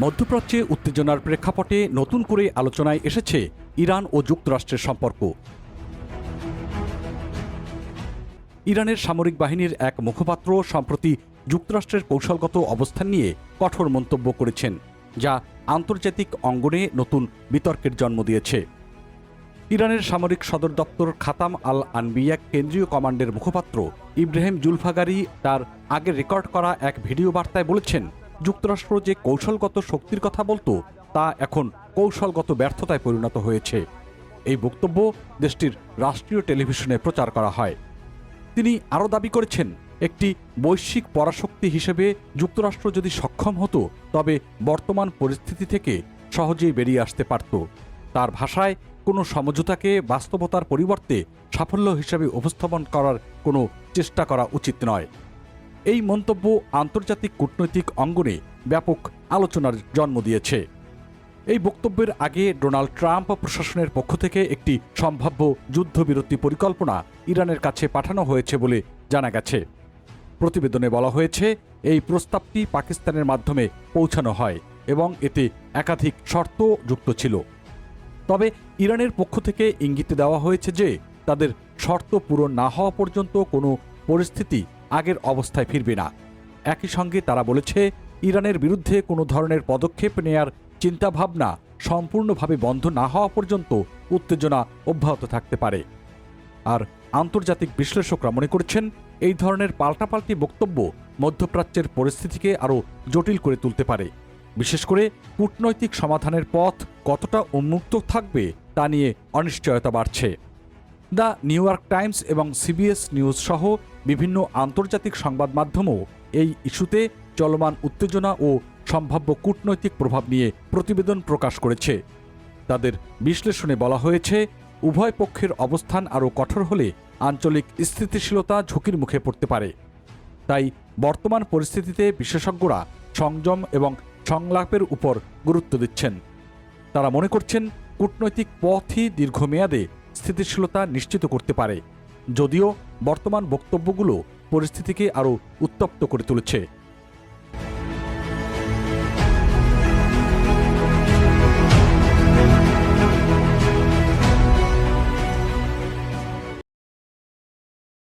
মধ্যপ্রাচ্যে উত্তেজনার প্রেক্ষাপটে নতুন করে আলোচনায় এসেছে ইরান ও যুক্তরাষ্ট্রের সম্পর্ক। ইরানের সামরিক বাহিনীর এক মুখপাত্র সম্প্রতি যুক্তরাষ্ট্রের কৌশলগত অবস্থান নিয়ে কঠোর মন্তব্য করেছেন, যা আন্তর্জাতিক অঙ্গনে নতুন বিতর্কের জন্ম দিয়েছে। ইরানের সামরিক সদর দপ্তর খাতাম আল আনবিয়া কেন্দ্রীয় কমান্ডের মুখপাত্র ইব্রাহিম জুলফাগারি তার আগে রেকর্ড করা এক ভিডিও বার্তায় বলেছেন, যুক্তরাষ্ট্র যে কৌশলগত শক্তির কথা বলতো তা এখন কৌশলগত ব্যর্থতায় পরিণত হয়েছে। এই বক্তব্য দেশটির রাষ্ট্রীয় টেলিভিশনে প্রচার করা হয়। তিনি আরও দাবি করেছেন, একটি বৈশ্বিক পরাশক্তি হিসেবে যুক্তরাষ্ট্র যদি সক্ষম হতো তবে বর্তমান পরিস্থিতি থেকে সহজেই বেরিয়ে আসতে পারত। তার ভাষায়, কোনো সমঝোতাকে বাস্তবতার পরিবর্তে সাফল্য হিসেবে উপস্থাপন করার কোনো চেষ্টা করা উচিত নয়। এই মন্তব্য আন্তর্জাতিক কূটনৈতিক অঙ্গনে ব্যাপক আলোচনার জন্ম দিয়েছে। এই বক্তব্যের আগে ডোনাল্ড ট্রাম্প প্রশাসনের পক্ষ থেকে একটি সম্ভাব্য যুদ্ধবিরতি পরিকল্পনা ইরানের কাছে পাঠানো হয়েছে বলে জানা গেছে। প্রতিবেদনে বলা হয়েছে, এই প্রস্তাবটি পাকিস্তানের মাধ্যমে পৌঁছানো হয় এবং এতে একাধিক শর্ত যুক্ত ছিল। তবে ইরানের পক্ষ থেকে ইঙ্গিত দেওয়া হয়েছে যে তাদের শর্ত পূরণ না হওয়া পর্যন্ত কোনো পরিস্থিতি আগের অবস্থায় ফিরবে না। একই সঙ্গে তারা বলেছে, ইরানের বিরুদ্ধে কোনো ধরনের পদক্ষেপ নেয়ার চিন্তাভাবনা সম্পূর্ণভাবে বন্ধ না হওয়া পর্যন্ত উত্তেজনা অব্যাহত থাকতে পারে। আর আন্তর্জাতিক বিশ্লেষকরা মনে করছেন, এই ধরনের পাল্টাপাল্টি বক্তব্য মধ্যপ্রাচ্যের পরিস্থিতিকে আরও জটিল করে তুলতে পারে। বিশেষ করে কূটনৈতিক সমাধানের পথ কতটা উন্মুক্ত থাকবে তা নিয়ে অনিশ্চয়তা বাড়ছে। দ্য নিউ ইয়র্ক টাইমস এবং সিবিএস নিউজ সহ বিভিন্ন আন্তর্জাতিক সংবাদ মাধ্যমও এই ইস্যুতে চলমান উত্তেজনা ও সম্ভাব্য কূটনৈতিক প্রভাব নিয়ে প্রতিবেদন প্রকাশ করেছে। তাদের বিশ্লেষণে বলা হয়েছে, উভয় পক্ষের অবস্থান আরও কঠোর হলে আঞ্চলিক স্থিতিশীলতা ঝুঁকির মুখে পড়তে পারে। তাই বর্তমান পরিস্থিতিতে বিশেষজ্ঞরা সংযম এবং সংলাপের উপর গুরুত্ব দিচ্ছেন। তারা মনে করছেন, কূটনৈতিক পথই দীর্ঘমেয়াদে স্থিতিশীলতা নিশ্চিত করতে পারে, যদিও বর্তমান বক্তব্যগুলো পরিস্থিতিকে আরও উত্তপ্ত করে তুলেছে।